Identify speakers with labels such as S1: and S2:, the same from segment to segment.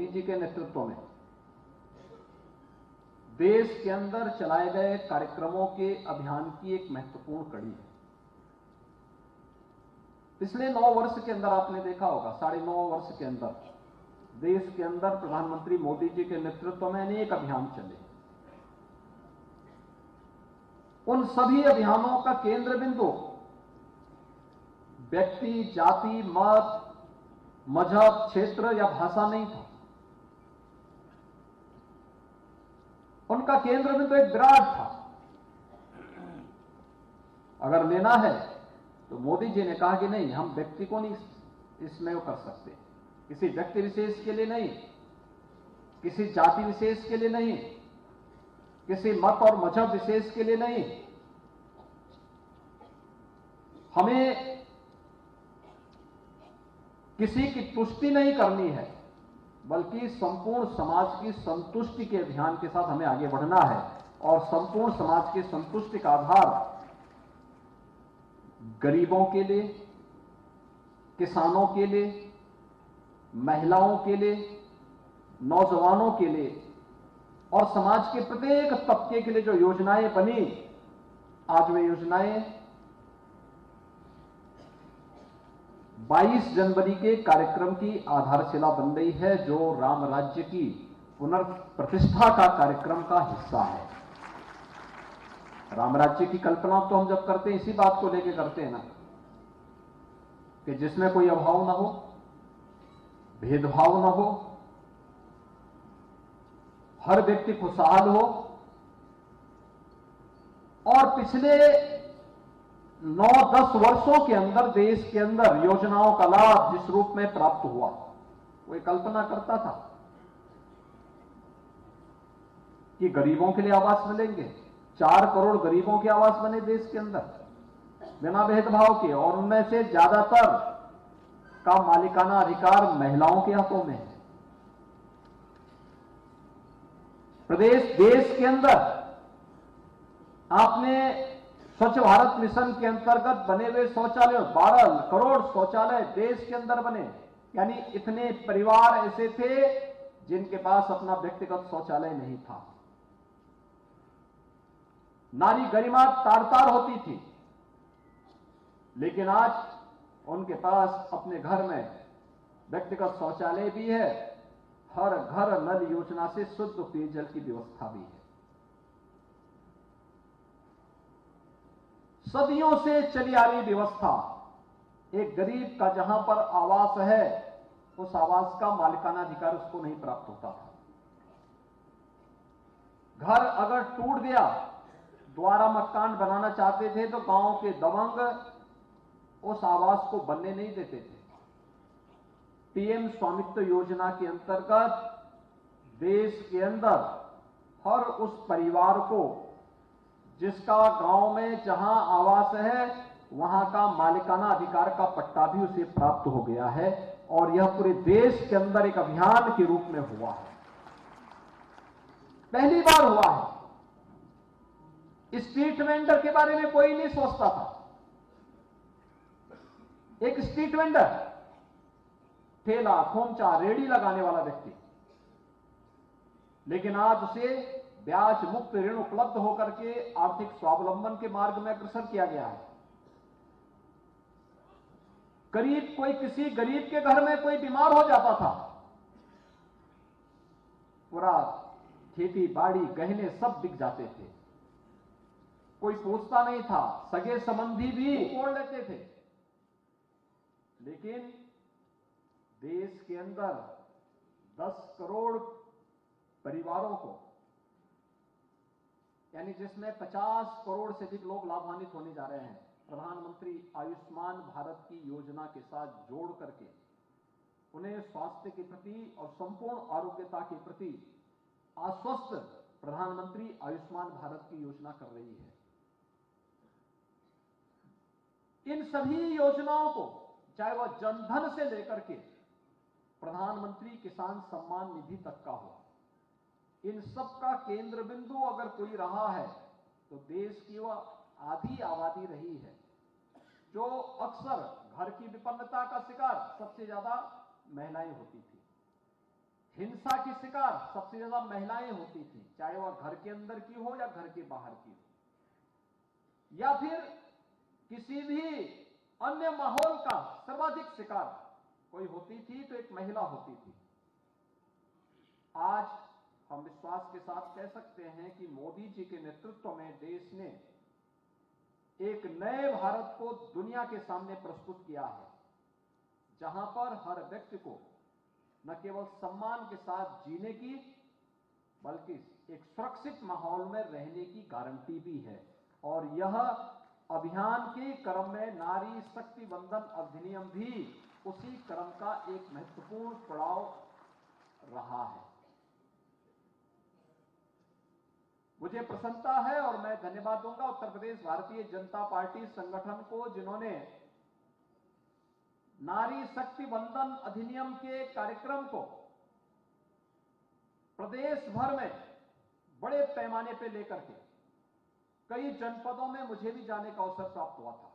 S1: मोदी जी के नेतृत्व में देश के अंदर चलाए गए कार्यक्रमों के अभियान की एक महत्वपूर्ण कड़ी है। पिछले 9 वर्ष के अंदर आपने देखा होगा, 9.5 वर्ष के अंदर देश के अंदर प्रधानमंत्री मोदी जी के नेतृत्व में अनेक अभियान चले। उन सभी अभियानों का केंद्र बिंदु व्यक्ति, जाति, मत, मजहब, क्षेत्र या भाषा नहीं था। उनका केंद्र बिंदु एक विराट था। अगर लेना है तो मोदी जी ने कहा कि नहीं, हम व्यक्ति को नहीं इसमें वो कर सकते, किसी व्यक्ति विशेष के लिए नहीं, किसी जाति विशेष के लिए नहीं, किसी मत और मजहब विशेष के लिए नहीं। हमें किसी की तुष्टि नहीं करनी है, बल्कि संपूर्ण समाज की संतुष्टि के अभियान के साथ हमें आगे बढ़ना है। और संपूर्ण समाज की संतुष्टि का आधार गरीबों के लिए, किसानों के लिए, महिलाओं के लिए, नौजवानों के लिए और समाज के प्रत्येक तबके के लिए जो योजनाएं बनी, आज वे योजनाएं 22 जनवरी के कार्यक्रम की आधारशिला बन रही है, जो राम राज्य की पुनर्प्रतिष्ठा का कार्यक्रम का हिस्सा है। राम राज्य की कल्पना तो हम जब करते हैं इसी बात को लेकर करते हैं ना, कि जिसमें कोई अभाव ना हो, भेदभाव ना हो, हर व्यक्ति खुशहाल हो। और पिछले 9-10 वर्षों के अंदर देश के अंदर योजनाओं का लाभ जिस रूप में प्राप्त हुआ, वो एक कल्पना करता था कि गरीबों के लिए आवास मिलेंगे। 4 करोड़ गरीबों के आवास बने देश के अंदर बिना भेदभाव के, और उनमें से ज्यादातर का मालिकाना अधिकार महिलाओं के हाथों में है। देश के अंदर आपने स्वच्छ भारत मिशन के अंतर्गत बने हुए शौचालय, 12 करोड़ शौचालय देश के अंदर बने। यानी इतने परिवार ऐसे थे जिनके पास अपना व्यक्तिगत शौचालय नहीं था। नारी गरिमा तार-तार होती थी, लेकिन आज उनके पास अपने घर में व्यक्तिगत शौचालय भी है, हर घर नल योजना से शुद्ध पेयजल की व्यवस्था भी है। सदियों से चली आ रही व्यवस्था, एक गरीब का जहां पर आवास है, उस आवास का मालिकाना अधिकार उसको नहीं प्राप्त होता था। घर अगर टूट गया, दोबारा मकान बनाना चाहते थे तो गांव के दबंग उस आवास को बनने नहीं देते थे। पीएम स्वामित्व योजना के अंतर्गत देश के अंदर हर उस परिवार को जिसका गांव में जहां आवास है, वहां का मालिकाना अधिकार का पट्टा भी उसे प्राप्त हो गया है। और यह पूरे देश के अंदर एक अभियान के रूप में हुआ है, पहली बार हुआ है। स्ट्रीट वेंडर के बारे में कोई नहीं सोचता था। एक स्ट्रीट वेंडर, ठेला, खोमचा, रेड़ी लगाने वाला व्यक्ति, लेकिन आज उसे ब्याज मुक्त ऋण उपलब्ध होकर के आर्थिक स्वावलंबन के मार्ग में अग्रसर किया गया है। किसी गरीब के घर में कोई बीमार हो जाता था, पूरा खेती बाड़ी गहने सब बिक जाते थे, कोई पूछता नहीं था, सगे संबंधी भी मोड़ लेते थे। लेकिन देश के अंदर 10 करोड़ परिवारों को, यानी जिसमें 50 करोड़ से अधिक लोग लाभान्वित होने जा रहे हैं, प्रधानमंत्री आयुष्मान भारत की योजना के साथ जोड़ करके उन्हें स्वास्थ्य के प्रति और संपूर्ण आरोग्यता के प्रति आश्वस्त प्रधानमंत्री आयुष्मान भारत की योजना कर रही है। इन सभी योजनाओं को, चाहे वह जनधन से लेकर के प्रधानमंत्री किसान सम्मान निधि तक का हो, इन सब का केंद्र बिंदु अगर कोई रहा है तो देश की वह आधी आबादी रही है, जो अक्सर घर की विपन्नता का शिकार सबसे ज्यादा महिलाएं होती थी। हिंसा की शिकार सबसे ज्यादा महिलाएं होती थी, चाहे वह घर के अंदर की हो या घर के बाहर की हो, या फिर किसी भी अन्य माहौल का सर्वाधिक शिकार कोई होती थी तो एक महिला होती थी। आज हम विश्वास के साथ कह सकते हैं कि मोदी जी के नेतृत्व में देश ने एक नए भारत को दुनिया के सामने प्रस्तुत किया है, जहां पर हर व्यक्ति को न केवल सम्मान के साथ जीने की बल्कि एक सुरक्षित माहौल में रहने की गारंटी भी है। और यह अभियान के क्रम में नारी शक्ति वंदन अधिनियम भी उसी क्रम का एक महत्वपूर्ण पड़ाव रहा है। मुझे प्रसन्नता है और मैं धन्यवाद दूंगा उत्तर प्रदेश भारतीय जनता पार्टी संगठन को, जिन्होंने नारी शक्ति वंदन अधिनियम के कार्यक्रम को प्रदेश भर में बड़े पैमाने पर लेकर के कई जनपदों में मुझे भी जाने का अवसर प्राप्त हुआ था।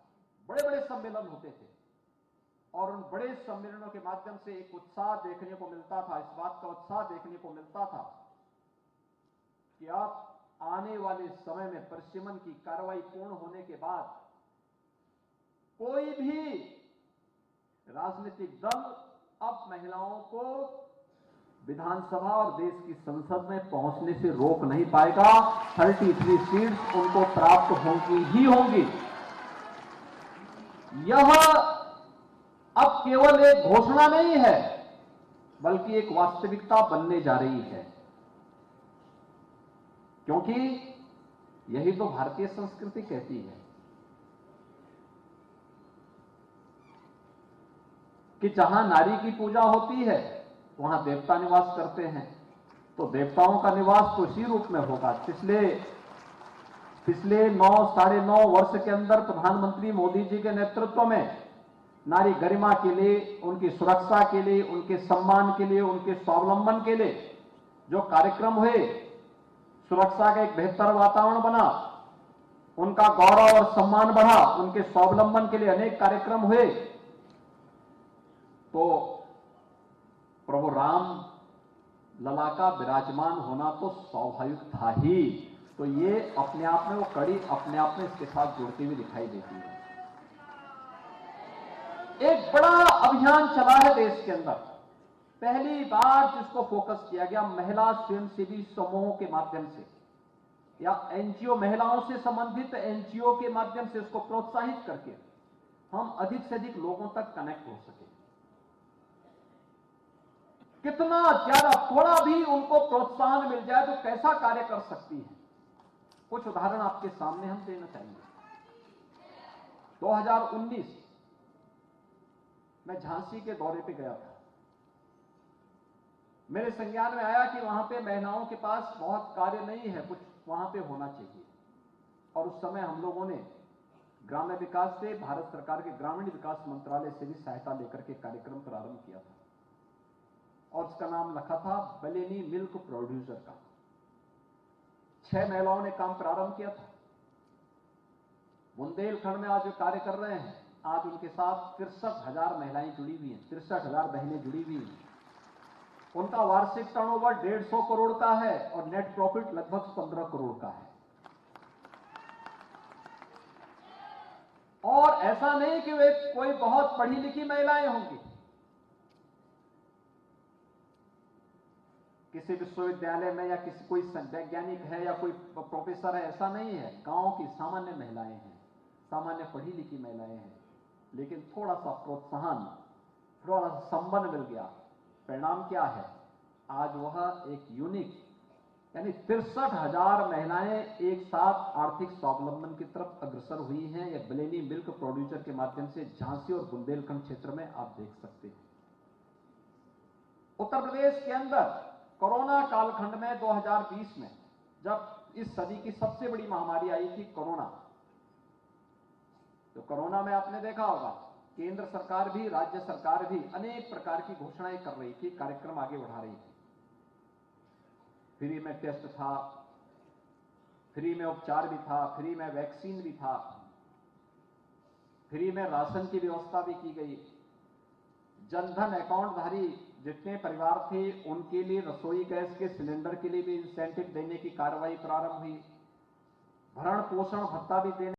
S1: बड़े बड़े सम्मेलन होते थे और उन बड़े सम्मेलनों के माध्यम से एक उत्साह देखने को मिलता था, इस बात का उत्साह देखने को मिलता था कि अब आने वाले समय में परिसीमन की कार्रवाई पूर्ण होने के बाद कोई भी राजनीतिक दल अब महिलाओं को विधानसभा और देश की संसद में पहुंचने से रोक नहीं पाएगा। 33 सीट्स उनको प्राप्त होंगी ही होंगी। यह अब केवल एक घोषणा नहीं है बल्कि एक वास्तविकता बनने जा रही है, क्योंकि यही तो भारतीय संस्कृति कहती है कि जहां नारी की पूजा होती है वहां देवता निवास करते हैं, तो देवताओं का निवास तो इसी रूप में होगा। पिछले 9-9.5 वर्ष के अंदर प्रधानमंत्री मोदी जी के नेतृत्व में नारी गरिमा के लिए, उनकी सुरक्षा के लिए, उनके सम्मान के लिए, उनके स्वावलंबन के लिए जो कार्यक्रम हुए, सुरक्षा का एक बेहतर वातावरण बना, उनका गौरव और सम्मान बढ़ा, उनके स्वावलंबन के लिए अनेक कार्यक्रम हुए। तो प्रभु राम लला का विराजमान होना तो स्वाभाविक था ही। तो ये अपने आप में वो कड़ी अपने आप में इसके साथ जुड़ती हुई दिखाई देती है। एक बड़ा अभियान चला है देश के अंदर, पहली बार जिसको फोकस किया गया महिला स्वयंसेवी समूहों के माध्यम से या एनजीओ, महिलाओं से संबंधित एनजीओ के माध्यम से उसको प्रोत्साहित करके हम अधिक से अधिक लोगों तक कनेक्ट हो सके। कितना ज्यादा थोड़ा भी उनको प्रोत्साहन मिल जाए तो कैसा कार्य कर सकती है, कुछ उदाहरण आपके सामने हम देना चाहेंगे। 2019 मैं झांसी के दौरे पे गया था। मेरे संज्ञान में आया कि वहां पे महिलाओं के पास बहुत कार्य नहीं है, कुछ वहां पे होना चाहिए। और उस समय हम लोगों ने ग्राम्य विकास से, भारत सरकार के ग्रामीण विकास मंत्रालय से भी सहायता लेकर के कार्यक्रम प्रारंभ किया था और उसका नाम रखा था बलेनी मिल्क प्रोड्यूसर का। 6 महिलाओं ने काम प्रारंभ किया था। बुंदेलखंड में आज जो कार्य कर रहे हैं, आज उनके साथ 63,000 महिलाएं जुड़ी हुई हैं, 63,000 बहनें जुड़ी हुई हैं। उनका वार्षिक टर्नओवर 150 करोड़ का है और नेट प्रॉफिट लगभग 15 करोड़ का है। और ऐसा नहीं कि वे कोई बहुत पढ़ी लिखी महिलाएं होंगी, किसी विश्वविद्यालय में या किसी कोई वैज्ञानिक है या कोई प्रोफेसर है, ऐसा नहीं है। गांव की सामान्य महिलाएं हैं, सामान्य पढ़ी लिखी महिलाएं हैं, लेकिन थोड़ा सा प्रोत्साहन, थोड़ा सा संबल मिल गया। परिणाम क्या है? आज वह एक यूनिक यानी 63,000 महिलाएं एक साथ आर्थिक स्वावलंबन की तरफ अग्रसर हुई हैं। यह बलेनी मिल्क प्रोड्यूसर के माध्यम से झांसी और बुंदेलखंड क्षेत्र में आप देख सकते हैं। उत्तर प्रदेश के अंदर कोरोना कालखंड में 2020 में, जब इस सदी की सबसे बड़ी महामारी आई थी कोरोना, तो कोरोना में आपने देखा होगा केंद्र सरकार भी, राज्य सरकार भी अनेक प्रकार की घोषणाएं कर रही थी, कार्यक्रम आगे बढ़ा रही थी। फ्री में टेस्ट था, फ्री में उपचार भी था, फ्री में वैक्सीन भी था, फ्री में राशन की व्यवस्था भी की गई। जनधन अकाउंटधारी जितने परिवार थे उनके लिए रसोई गैस के सिलेंडर के लिए भी इंसेंटिव देने की कार्रवाई प्रारंभ हुई। भरण पोषण भत्ता भी देने